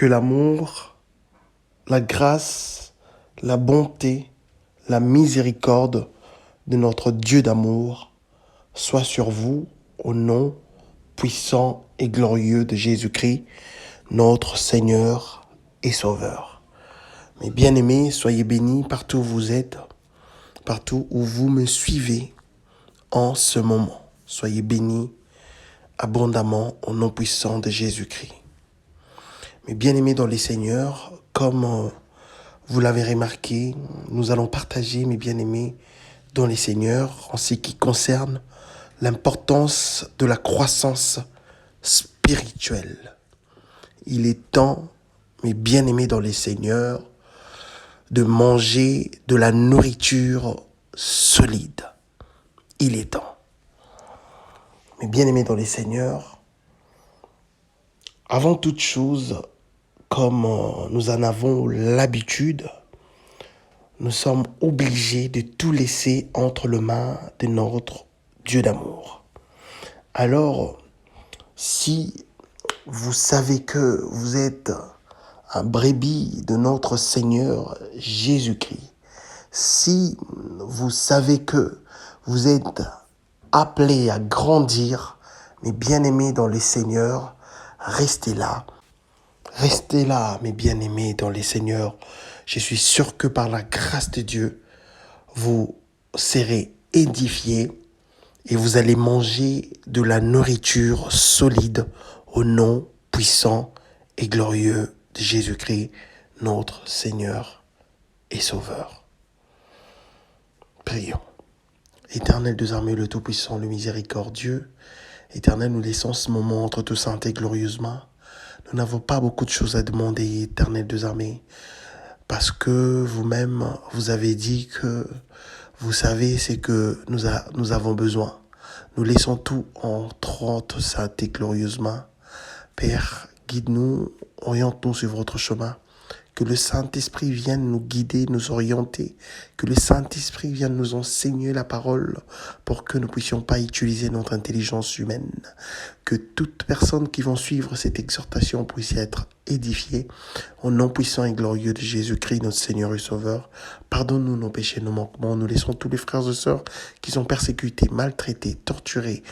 Que l'amour, la grâce, la bonté, la miséricorde de notre Dieu d'amour soit sur vous au nom puissant et glorieux de Jésus-Christ, notre Seigneur et Sauveur. Mes bien-aimés, soyez bénis partout où vous êtes, partout où vous me suivez en ce moment. Soyez bénis abondamment au nom puissant de Jésus-Christ. Mes bien-aimés dans les Seigneurs, comme vous l'avez remarqué, nous allons partager, mes bien-aimés, dans les Seigneurs, en ce qui concerne l'importance de la croissance spirituelle. Il est temps, mes bien-aimés dans les Seigneurs, de manger de la nourriture solide. Il est temps. Mes bien-aimés dans les Seigneurs, avant toute chose, comme nous en avons l'habitude, nous sommes obligés de tout laisser entre les mains de notre Dieu d'amour. Alors, si vous savez que vous êtes un brebis de notre Seigneur Jésus-Christ, si vous savez que vous êtes appelés à grandir, mes bien-aimés dans les Seigneurs, restez là. Restez là, mes bien-aimés dans les Seigneurs. Je suis sûr que par la grâce de Dieu, vous serez édifiés et vous allez manger de la nourriture solide au nom puissant et glorieux de Jésus-Christ, notre Seigneur et Sauveur. Prions. Éternel Dieu armé, le Tout-Puissant, le Miséricordieux, Éternel, nous laissons ce moment entre tout saints et glorieusement. Nous n'avons pas beaucoup de choses à demander, Éternel Dieu armé, parce que vous-même, vous avez dit que vous savez ce que nous avons besoin. Nous laissons tout entre tout saints et glorieusement. Père, guide-nous, oriente-nous sur votre chemin. Que le Saint-Esprit vienne nous guider, nous orienter. Que le Saint-Esprit vienne nous enseigner la parole pour que nous ne puissions pas utiliser notre intelligence humaine. Que toute personne qui va suivre cette exhortation puisse être édifiée. Au nom puissant et glorieux de Jésus-Christ, notre Seigneur et Sauveur, pardonne-nous nos péchés, nos manquements. Nous laissons tous les frères et sœurs qui sont persécutés, maltraités, torturés,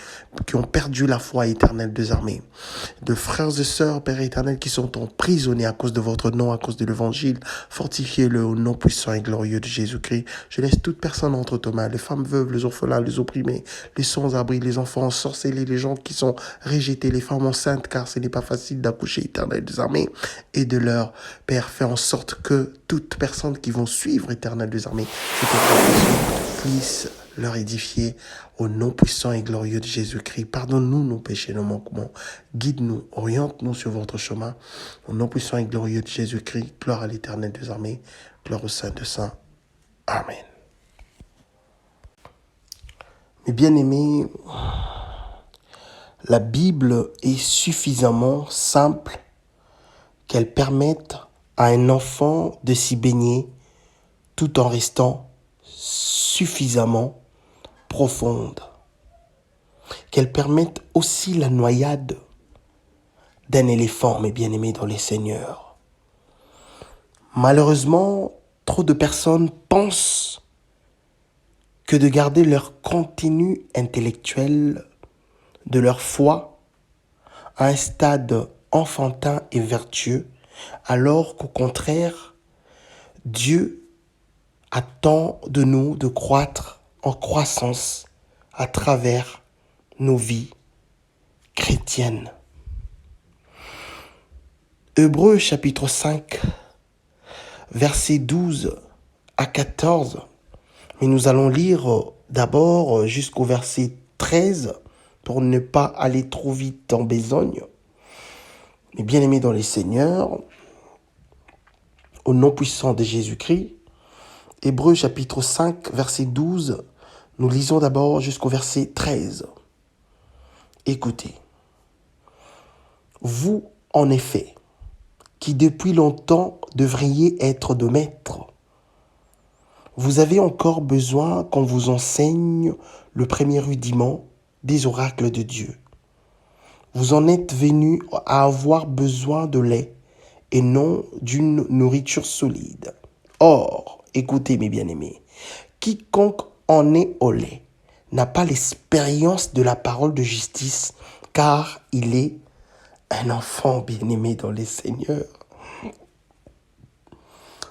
qui ont perdu la foi éternelle des armées. De frères et sœurs, Père éternel, qui sont emprisonnés à cause de votre nom, à cause de l'évangile. Fortifiez-le au nom puissant et glorieux de Jésus-Christ. Je laisse toute personne entre tes mains, les femmes veuves, les orphelins, les opprimés, les sans-abri, les enfants ensorcelés, les gens qui sont rejetés, les femmes enceintes, car ce n'est pas facile d'accoucher, éternel des armées. Et de leur Père, fais en sorte que toute personne qui vont suivre, éternel des armées, cette exhortation puisse leur édifier au nom puissant et glorieux de Jésus-Christ. Pardonne-nous nos péchés, nos manquements. Guide-nous, oriente-nous sur votre chemin. Au nom puissant et glorieux de Jésus-Christ, gloire à l'Éternel des armées, gloire au Saint de Saints. Amen. Mes bien-aimés, la Bible est suffisamment simple qu'elle permette à un enfant de s'y baigner tout en restant suffisamment profonde. Qu'elle permette aussi la noyade d'un éléphant, mes bien-aimés dans les Seigneurs. Malheureusement, trop de personnes pensent que de garder leur contenu intellectuel de leur foi à un stade enfantin et vertueux, alors qu'au contraire, Dieu attend de nous de croître en croissance à travers nos vies chrétiennes. Hébreux chapitre 5, versets 12 à 14, mais nous allons lire d'abord jusqu'au verset 13 pour ne pas aller trop vite en besogne. Mais bien aimés dans les Seigneurs, au nom puissant de Jésus-Christ, Hébreux chapitre 5, verset 12, nous lisons d'abord jusqu'au verset 13. Écoutez. Vous, en effet, qui depuis longtemps devriez être de maîtres, vous avez encore besoin qu'on vous enseigne le premier rudiment des oracles de Dieu. Vous en êtes venus à avoir besoin de lait et non d'une nourriture solide. Or, écoutez mes bien-aimés, quiconque en est au lait n'a pas l'expérience de la parole de justice, car il est un enfant bien-aimé dans les Seigneurs.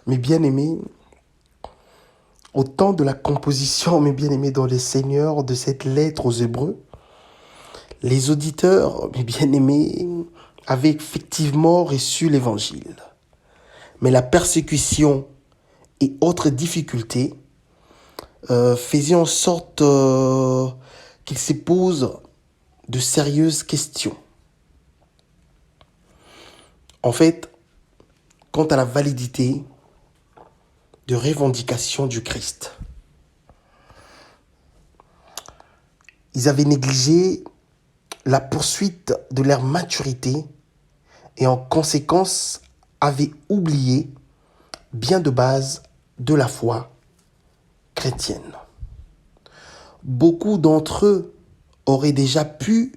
Mes bien-aimés, au temps de la composition, mes bien-aimés dans les Seigneurs, de cette lettre aux Hébreux, les auditeurs, mes bien-aimés, avaient effectivement reçu l'Évangile. Mais la persécution et autres difficultés faisaient en sorte qu'ils se posent de sérieuses questions. En fait, quant à la validité de revendication du Christ. Ils avaient négligé la poursuite de leur maturité et en conséquence avaient oublié bien de base de la foi chrétienne. Beaucoup d'entre eux auraient déjà pu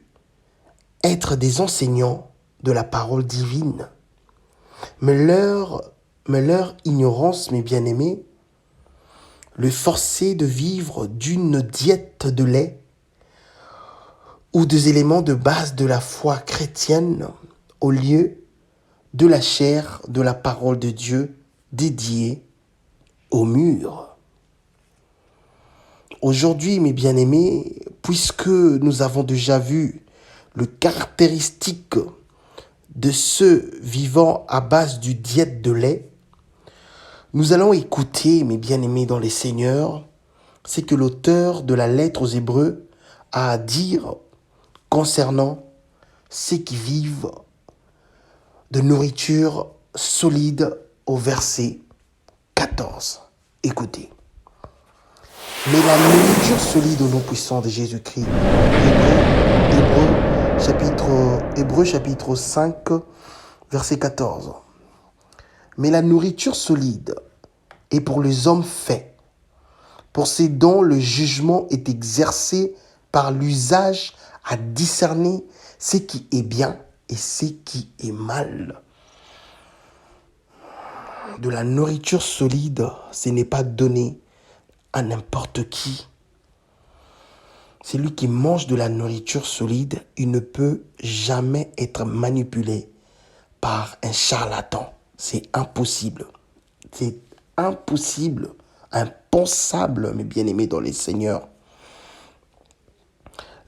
être des enseignants de la parole divine, mais leur ignorance, mes bien-aimés, le forçait de vivre d'une diète de lait ou des éléments de base de la foi chrétienne au lieu de la chair de la parole de Dieu dédiée au mur. Aujourd'hui, mes bien-aimés, puisque nous avons déjà vu le caractéristique de ceux vivant à base du diète de lait, nous allons écouter, mes bien-aimés dans les Seigneurs, ce que l'auteur de la lettre aux Hébreux a à dire concernant ceux qui vivent de nourriture solide au verset 14. Écoutez. Mais la nourriture solide au nom puissant de Jésus-Christ. Hébreux chapitre 5, verset 14. Mais la nourriture solide est pour les hommes faits, pour ces dont le jugement est exercé par l'usage à discerner ce qui est bien et ce qui est mal. De la nourriture solide, ce n'est pas donné à n'importe qui. Celui qui mange de la nourriture solide, il ne peut jamais être manipulé par un charlatan. C'est impossible. C'est impossible, impensable, mes bien-aimés dans les Seigneurs.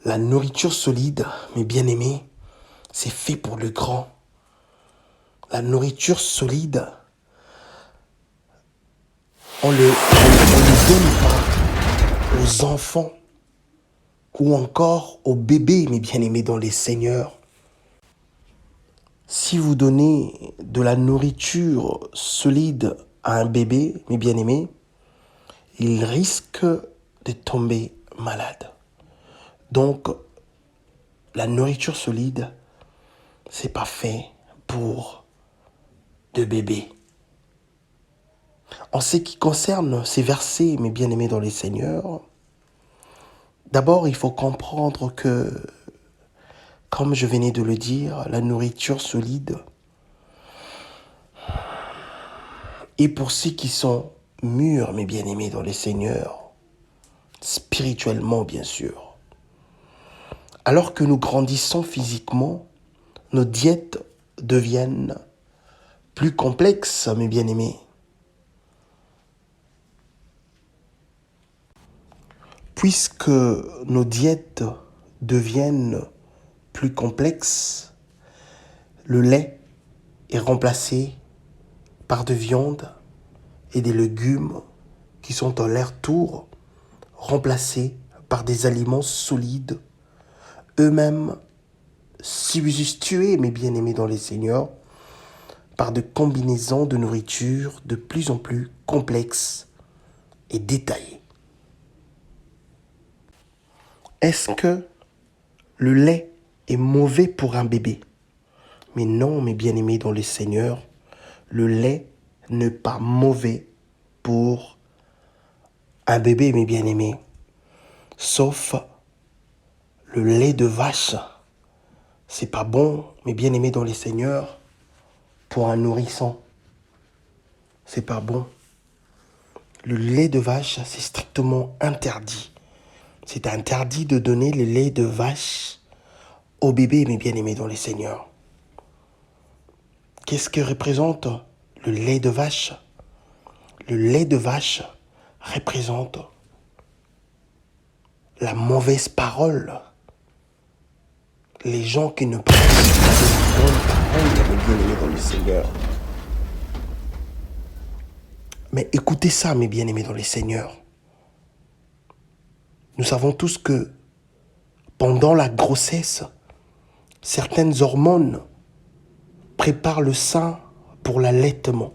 La nourriture solide, mes bien-aimés, c'est fait pour le grand. La nourriture solide, on ne le donne pas aux enfants ou encore aux bébés, mes bien-aimés dans les Seigneurs. Si vous donnez de la nourriture solide à un bébé, mes bien-aimés, il risque de tomber malade. Donc, la nourriture solide, c'est pas fait pour de bébés. En ce qui concerne ces versets, mes bien-aimés dans les Seigneurs, d'abord, il faut comprendre que, comme je venais de le dire, la nourriture solide est pour ceux qui sont mûrs, mes bien-aimés dans les Seigneurs, spirituellement bien sûr. Alors que nous grandissons physiquement, nos diètes deviennent plus complexes, mes bien-aimés. Puisque nos diètes deviennent plus complexes, le lait est remplacé par de viande et des légumes qui sont à leur tour remplacés par des aliments solides, eux-mêmes substitués, mes bien-aimés dans les Seigneurs, par de combinaisons de nourriture de plus en plus complexes et détaillées. Est-ce que le lait est mauvais pour un bébé? Mais non, mes bien-aimés dans les Seigneurs, le lait n'est pas mauvais pour un bébé, mes bien-aimés, sauf le lait de vache. C'est pas bon, mes bien-aimés dans les Seigneurs, pour un nourrisson. C'est pas bon. Le lait de vache, c'est strictement interdit. C'est interdit de donner le lait de vache au bébé, mes bien-aimés dans les seigneurs. Qu'est-ce que représente le lait de vache? Le lait de vache représente la mauvaise parole. Les gens qui ne prêchent pas de bonnes paroles, mes bien-aimés dans le Seigneur. Mais écoutez ça, mes bien-aimés dans le Seigneur. Nous savons tous que pendant la grossesse, certaines hormones préparent le sein pour l'allaitement.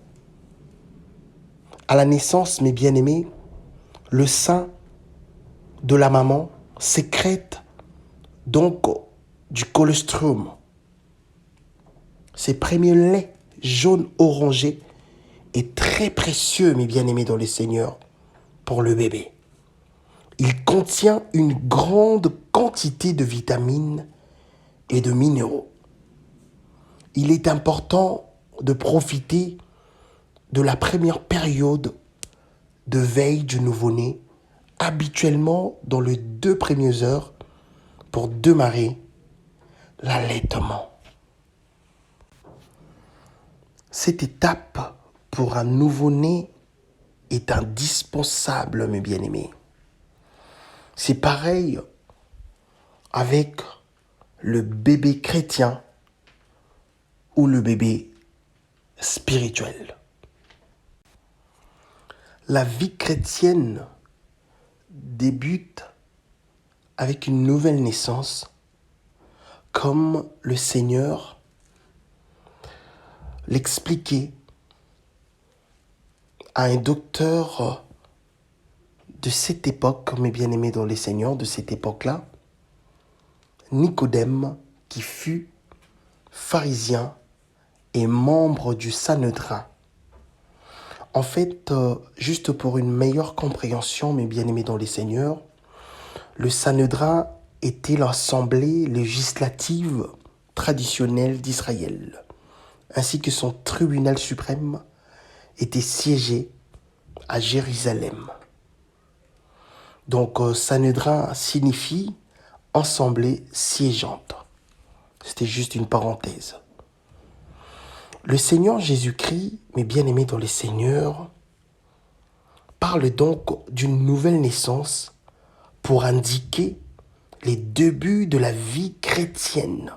À la naissance, mes bien-aimés, le sein de la maman sécrète donc du colostrum. Ces premiers laits jaune orangé est très précieux, mes bien-aimés dans le Seigneur, pour le bébé. Il contient une grande quantité de vitamines et de minéraux. Il est important de profiter de la première période de veille du nouveau-né, habituellement dans les 2 premières heures, pour démarrer l'allaitement. Cette étape pour un nouveau-né est indispensable, mes bien-aimés. C'est pareil avec le bébé chrétien ou le bébé spirituel. La vie chrétienne débute avec une nouvelle naissance, comme le Seigneur l'expliquait à un docteur de cette époque, mes bien-aimés dans les Seigneurs, de cette époque-là, Nicodème, qui fut pharisien et membre du Sanhédrin. En fait, juste pour une meilleure compréhension, mes bien-aimés dans les Seigneurs, le Sanhédrin était l'assemblée législative traditionnelle d'Israël, ainsi que son tribunal suprême était siégé à Jérusalem. Donc, Sanhédrin signifie assemblée siégeante. C'était juste une parenthèse. Le Seigneur Jésus-Christ, mes bien-aimés dans les Seigneurs, parle donc d'une nouvelle naissance pour indiquer les débuts de la vie chrétienne.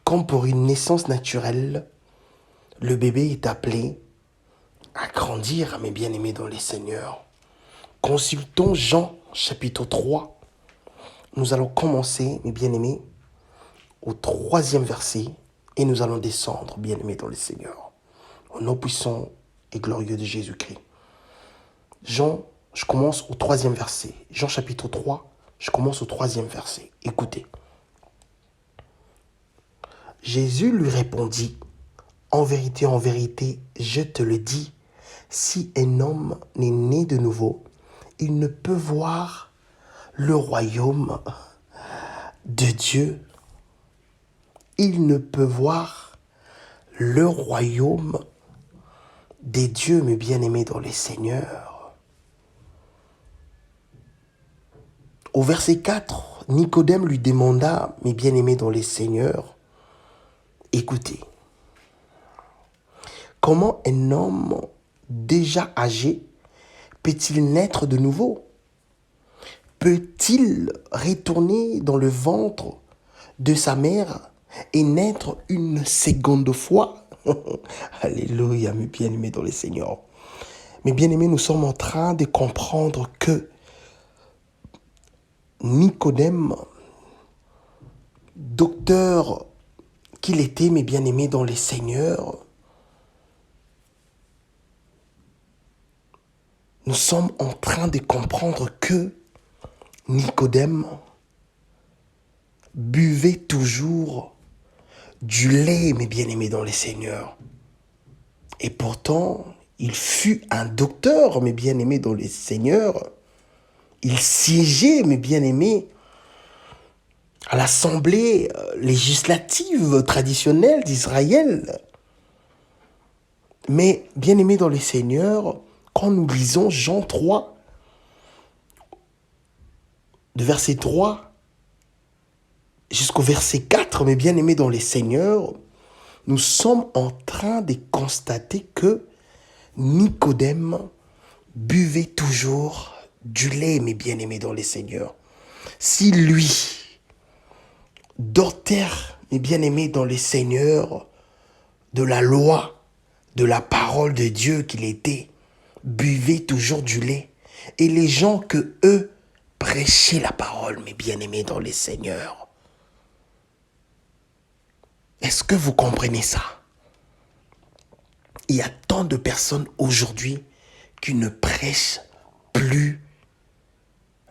Comme pour une naissance naturelle, le bébé est appelé à grandir, mes bien-aimés dans les Seigneurs. Consultons Jean chapitre 3. Nous allons commencer, mes bien-aimés, au 3e verset et nous allons descendre, bien-aimés dans le Seigneur, au nom puissant et glorieux de Jésus-Christ. Jean, je commence au 3e verset. Jean chapitre 3, je commence au 3e verset. Écoutez. Jésus lui répondit, en vérité, je te le dis, si un homme n'est né de nouveau, il ne peut voir le royaume de Dieu. Il ne peut voir le royaume des dieux, mes bien-aimés dans les Seigneurs. Au verset 4, Nicodème lui demanda, mes bien-aimés dans les Seigneurs, écoutez, comment un homme déjà âgé peut-il naître de nouveau? Peut-il retourner dans le ventre de sa mère et naître une seconde fois? Alléluia, mes bien-aimés dans les Seigneurs. Mes bien-aimés, nous sommes en train de comprendre que Nicodème, docteur qu'il était, mes bien-aimés dans les Seigneurs, nous sommes en train de comprendre que Nicodème buvait toujours du lait, mes bien-aimés dans les Seigneurs. Et pourtant, il fut un docteur, mes bien-aimés dans les Seigneurs. Il siégeait, mes bien-aimés, à l'assemblée législative traditionnelle d'Israël. Mais bien aimé dans le Seigneur, quand nous lisons Jean 3, de verset 3 jusqu'au verset 4, mes bien aimés dans le Seigneur, nous sommes en train de constater que Nicodème buvait toujours du lait, mes bien aimés dans le Seigneur. Si lui, docteur, mes bien aimés dans le Seigneur, de la loi, de la parole de Dieu qu'il était, buvait toujours du lait. Et les gens que eux prêchaient la parole, mes bien-aimés dans les Seigneurs. Est-ce que vous comprenez ça? Il y a tant de personnes aujourd'hui qui ne prêchent plus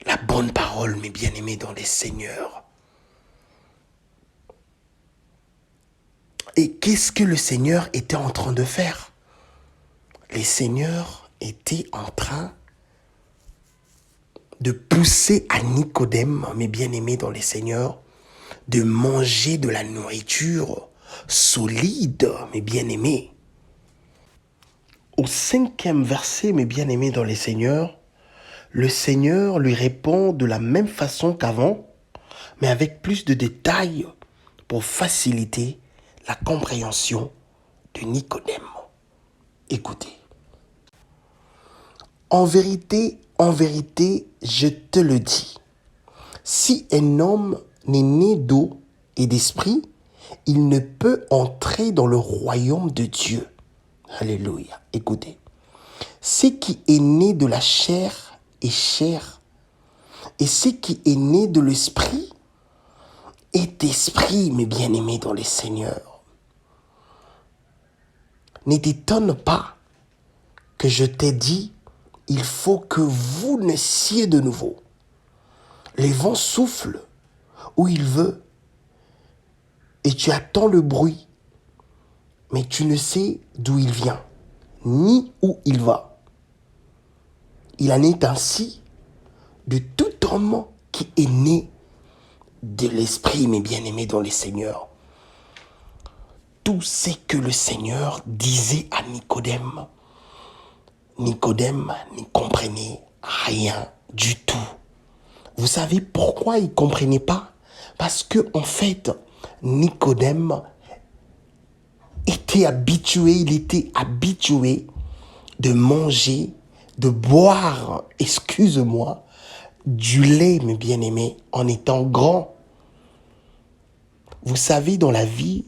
la bonne parole, mes bien-aimés dans les Seigneurs. Et qu'est-ce que le Seigneur était en train de faire? Le Seigneur était en train de pousser à Nicodème, mes bien-aimés dans les Seigneurs, de manger de la nourriture solide, mes bien-aimés. Au 5e verset, mes bien-aimés dans les Seigneurs, le Seigneur lui répond de la même façon qu'avant, mais avec plus de détails pour faciliter la compréhension de Nicodème. Écoutez. En vérité, je te le dis, si un homme n'est né d'eau et d'esprit, il ne peut entrer dans le royaume de Dieu. Alléluia. Écoutez. Ce qui est né de la chair est chair, et ce qui est né de l'esprit est esprit, mes bien-aimés dans les Seigneurs. Ne t'étonne pas que je t'ai dit, il faut que vous naissiez de nouveau. Les vents soufflent où il veut, et tu attends le bruit, mais tu ne sais d'où il vient, ni où il va. Il en est ainsi de tout homme qui est né de l'esprit, mes bien-aimés dans les Seigneurs. Tout ce que le Seigneur disait à Nicodème, Nicodème ne comprenait rien du tout. Vous savez pourquoi il ne comprenait pas? Parce que en fait, Nicodème il était habitué de manger, de boire, excuse-moi, du lait, mes bien-aimés, en étant grand. Vous savez, dans la vie,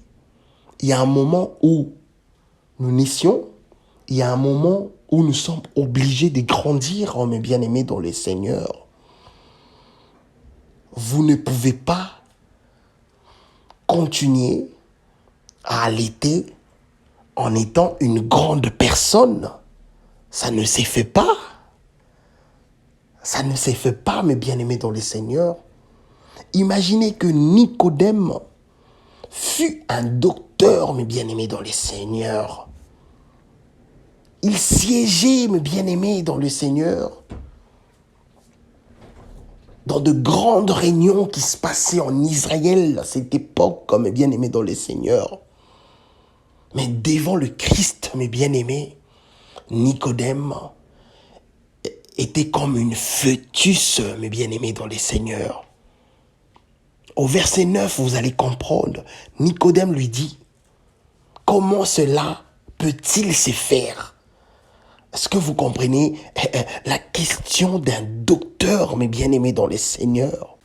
il y a un moment où nous naissions, il y a un moment où nous sommes obligés de grandir, mes bien-aimés, dans le Seigneur. Vous ne pouvez pas continuer à allaiter en étant une grande personne. Ça ne s'est fait pas. Ça ne s'est fait pas, mes bien-aimés dans le Seigneur. Imaginez que Nicodème fut un docteur, mes bien-aimés dans le Seigneur. Il siégeait, mes bien-aimés dans le Seigneur, dans de grandes réunions qui se passaient en Israël à cette époque, mes bien-aimés dans le Seigneur. Mais devant le Christ, mes bien-aimés, Nicodème était comme une fœtus, mes bien-aimés dans le Seigneur. Au verset 9, vous allez comprendre, Nicodème lui dit, comment cela peut-il se faire? Est-ce que vous comprenez la question d'un docteur, mes bien-aimés dans le Seigneur?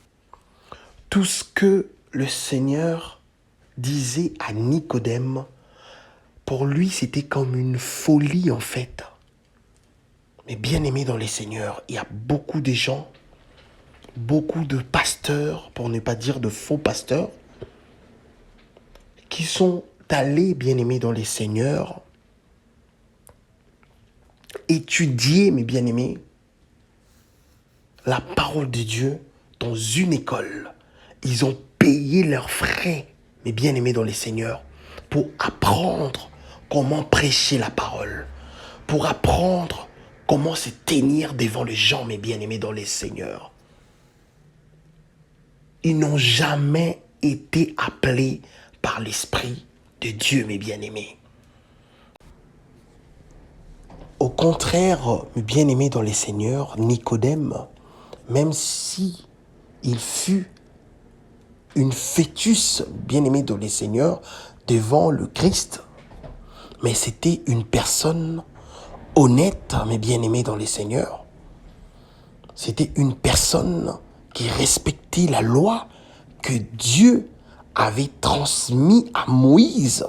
Tout ce que le Seigneur disait à Nicodème, pour lui, c'était comme une folie en fait. Mais bien-aimés dans le Seigneur, il y a beaucoup de gens, beaucoup de pasteurs, pour ne pas dire de faux pasteurs, qui sont allés, bien-aimés dans les Seigneurs, étudier, mes bien-aimés, la parole de Dieu dans une école. Ils ont payé leurs frais, mes bien-aimés dans les Seigneurs, pour apprendre comment prêcher la parole, pour apprendre comment se tenir devant les gens, mes bien-aimés dans les Seigneurs. Ils n'ont jamais été appelés par l'Esprit de Dieu, mes bien-aimés. contraire, mes bien-aimés dans les seigneurs, Nicodème, même si il fut une fœtus, bien-aimé dans les seigneurs, devant le Christ, mais c'était une personne honnête, mes bien-aimés dans les seigneurs. C'était une personne qui respectait la loi que Dieu avait transmise à Moïse,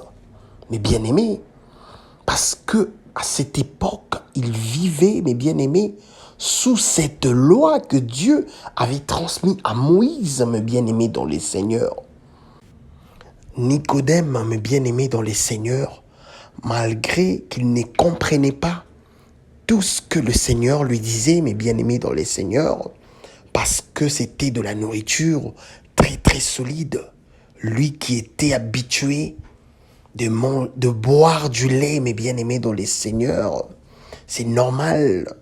mes bien-aimés. Parce que à cette époque, il vivait, mes bien-aimés, sous cette loi que Dieu avait transmise à Moïse, mes bien-aimés dans les seigneurs. Nicodème, mes bien-aimés dans les seigneurs, malgré qu'il ne comprenait pas tout ce que le Seigneur lui disait, mes bien-aimés dans les seigneurs, parce que c'était de la nourriture très très solide, lui qui était habitué de boire du lait, mes bien-aimés dans les seigneurs, c'est normal,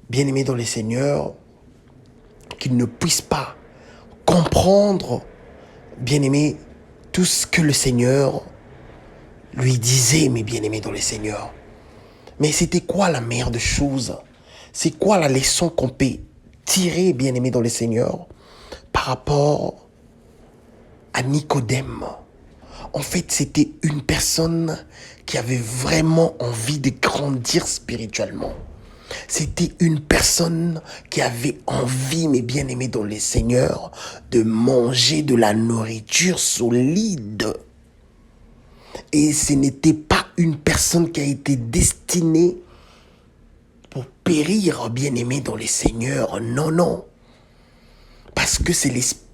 bien-aimés dans les seigneurs, qu'il ne puisse pas comprendre, bien-aimés, tout ce que le Seigneur lui disait, mes bien-aimés dans les seigneurs. Mais c'était quoi la meilleure des choses? C'est quoi la leçon qu'on peut tirer, bien-aimés dans les seigneurs, par rapport à Nicodème? En fait, c'était une personne qui avait vraiment envie de grandir spirituellement. C'était une personne qui avait envie, mes bien-aimés dans les seigneurs, de manger de la nourriture solide. Et ce n'était pas une personne qui a été destinée pour périr, bien-aimés dans les seigneurs. Non, non. Parce que c'est l'esprit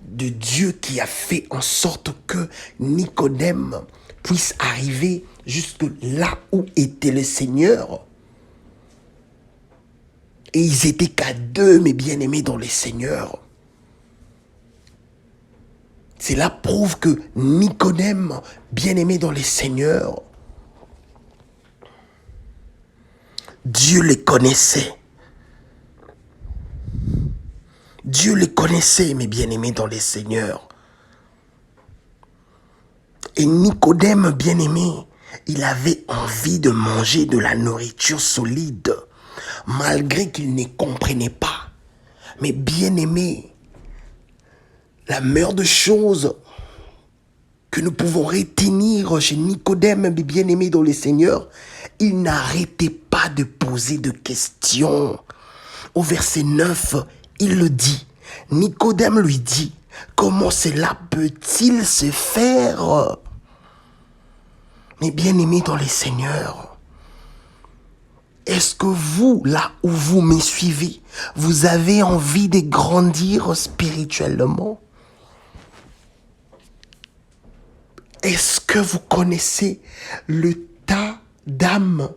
de Dieu qui a fait en sorte que Nicodème puisse arriver jusque là où était le Seigneur. Et ils étaient qu'à deux, mes bien-aimés dans les seigneurs. Cela prouve que Nicodème, bien-aimé dans les seigneurs, Dieu les connaissait. Dieu les connaissait, mes bien-aimés dans les seigneurs. Et Nicodème, bien-aimé, il avait envie de manger de la nourriture solide, malgré qu'il ne comprenait pas. Mais bien-aimé, la meilleure des choses que nous pouvons retenir chez Nicodème, mes bien-aimés dans les seigneurs, il n'arrêtait pas de poser de questions. Au verset 9, il le dit. Nicodème lui dit, comment cela peut-il se faire? Mes bien-aimés dans les seigneurs, est-ce que vous, là où vous me suivez, vous avez envie de grandir spirituellement? Est-ce que vous connaissez l'état d'âme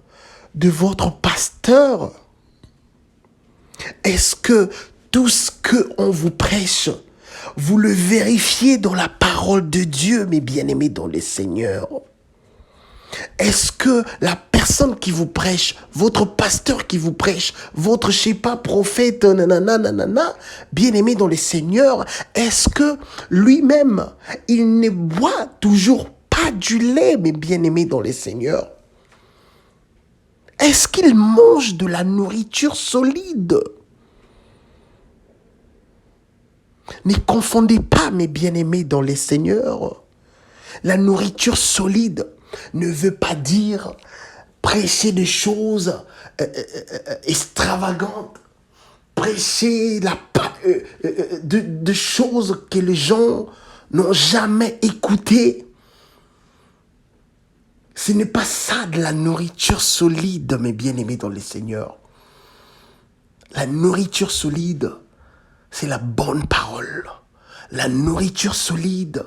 de votre pasteur? Est-ce que tout ce qu'on vous prêche, vous le vérifiez dans la parole de Dieu, mes bien-aimés dans les seigneurs? Est-ce que la personne qui vous prêche, votre pasteur qui vous prêche, votre, je sais pas, prophète, nanana, bien-aimé dans les seigneurs, est-ce que lui-même, il ne boit toujours pas du lait, mes bien-aimés dans les seigneurs? Est-ce qu'il mange de la nourriture solide? Ne confondez pas, mes bien-aimés dans les seigneurs. La nourriture solide ne veut pas dire prêcher des choses extravagantes, prêcher de choses que les gens n'ont jamais écoutées. Ce n'est pas ça de la nourriture solide, mes bien-aimés dans les seigneurs. La nourriture solide, c'est la bonne parole. La nourriture solide,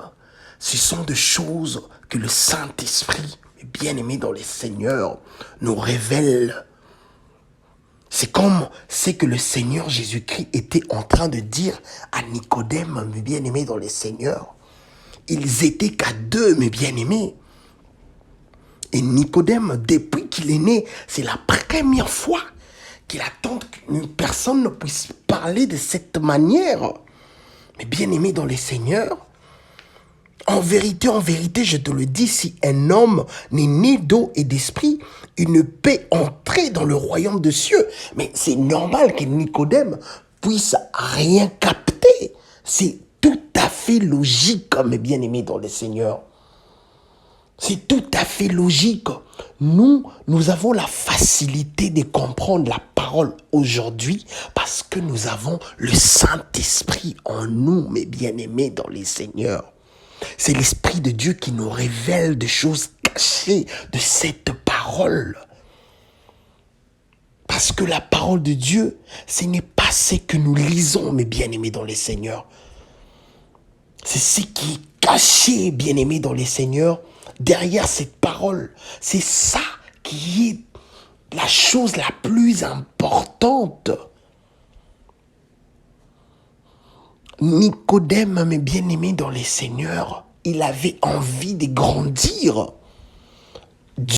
ce sont des choses que le Saint-Esprit, mes bien-aimés dans les seigneurs, nous révèle. C'est comme ce que le Seigneur Jésus-Christ était en train de dire à Nicodème, mes bien-aimés dans les seigneurs. Ils étaient qu'à deux, mes bien-aimés. Et Nicodème, depuis qu'il est né, c'est la première fois qu'il attend qu'une personne ne puisse parler de cette manière. Mais bien-aimés dans les seigneurs, En vérité, je te le dis, si un homme n'est né d'eau et d'esprit, il ne peut entrer dans le royaume de cieux. Mais c'est normal que Nicodème puisse rien capter. C'est tout à fait logique, mes bien-aimés dans le Seigneur. C'est tout à fait logique. Nous avons la facilité de comprendre la parole aujourd'hui parce que nous avons le Saint-Esprit en nous, mes bien-aimés dans les Seigneurs. C'est l'Esprit de Dieu qui nous révèle des choses cachées de cette parole. Parce que la parole de Dieu, ce n'est pas ce que nous lisons, mes bien-aimés dans les Seigneurs. C'est ce qui est caché, bien-aimés dans les Seigneurs, derrière cette parole. C'est ça qui est la chose la plus importante. Nicodème, mes bien-aimés dans les Seigneurs, il avait envie de grandir.